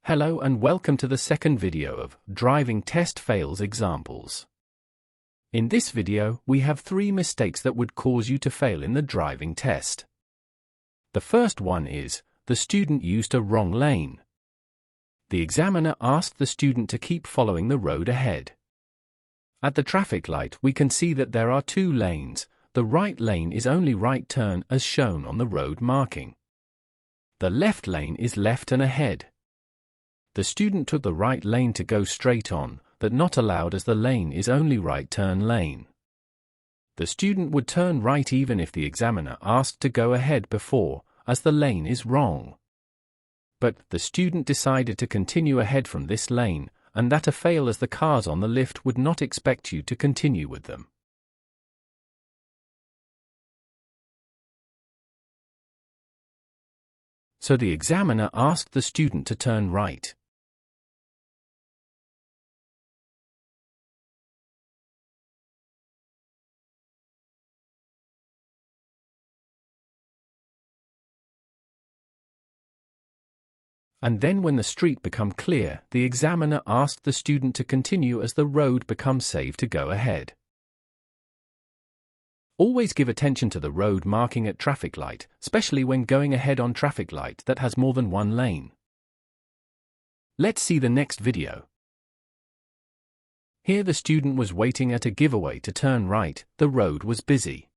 Hello and welcome to the second video of Driving Test Fails Examples. In this video, we have 3 mistakes that would cause you to fail in the driving test. The first one is, the student used a wrong lane. The examiner asked the student to keep following the road ahead. At the traffic light, we can see that there are 2 lanes. The right lane is only right turn as shown on the road marking. The left lane is left and ahead. The student took the right lane to go straight on, that not allowed as the lane is only right turn lane. The student would turn right even if the examiner asked to go ahead before, as the lane is wrong. But the student decided to continue ahead from this lane, and that a fail as the cars on the lift would not expect you to continue with them. So the examiner asked the student to turn right. And then when the street became clear, the examiner asked the student to continue as the road becomes safe to go ahead. Always give attention to the road marking at traffic light, especially when going ahead on traffic light that has more than one lane. Let's see the next video. Here the student was waiting at a giveaway to turn right. The road was busy.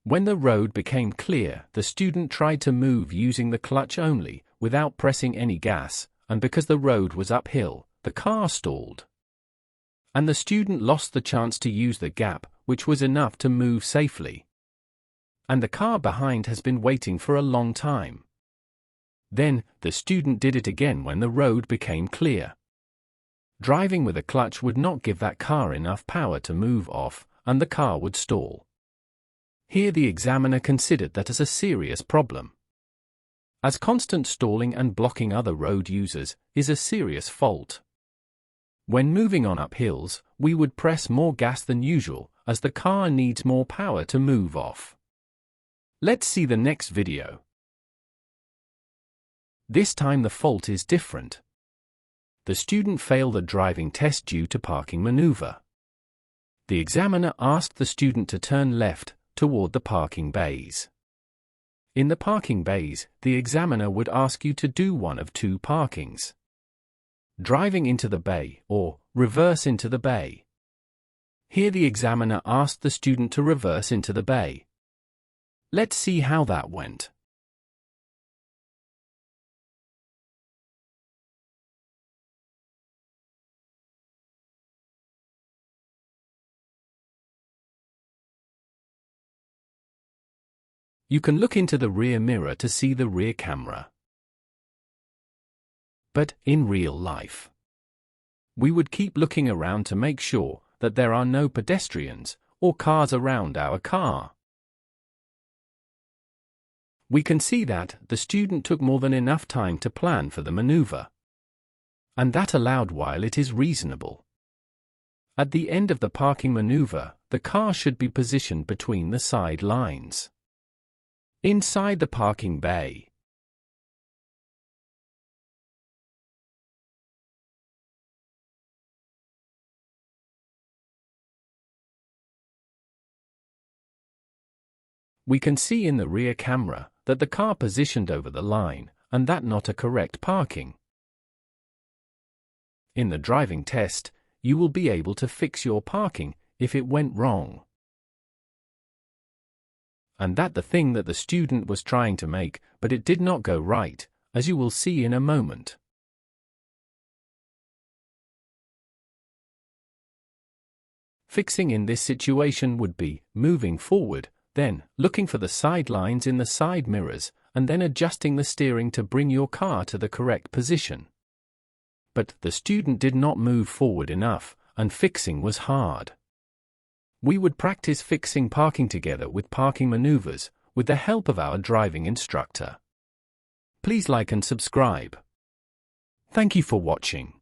When the road became clear, the student tried to move using the clutch only, without pressing any gas, and because the road was uphill, the car stalled. And the student lost the chance to use the gap, which was enough to move safely. And the car behind has been waiting for a long time. Then, the student did it again when the road became clear. Driving with a clutch would not give that car enough power to move off, and the car would stall. Here the examiner considered that as a serious problem, as constant stalling and blocking other road users is a serious fault. When moving on up hills, we would press more gas than usual, as the car needs more power to move off. Let's see the next video. This time the fault is different. The student failed the driving test due to parking maneuver. The examiner asked the student to turn left, toward the parking bays. In the parking bays, the examiner would ask you to do one of 2 parkings: driving into the bay, or reverse into the bay. Here the examiner asked the student to reverse into the bay. Let's see how that went. You can look into the rear mirror to see the rear camera. But, in real life, we would keep looking around to make sure that there are no pedestrians or cars around our car. We can see that the student took more than enough time to plan for the maneuver. And that allowed while it is reasonable. At the end of the parking maneuver, the car should be positioned between the side lines. Inside the parking bay. We can see in the rear camera that the car positioned over the line, and that not a correct parking. In the driving test, you will be able to fix your parking if it went wrong. And that the thing that the student was trying to make, but it did not go right, as you will see in a moment. Fixing in this situation would be moving forward, then looking for the side lines in the side mirrors, and then adjusting the steering to bring your car to the correct position. But the student did not move forward enough, and fixing was hard. We would practice fixing parking together with parking maneuvers, with the help of our driving instructor. Please like and subscribe. Thank you for watching.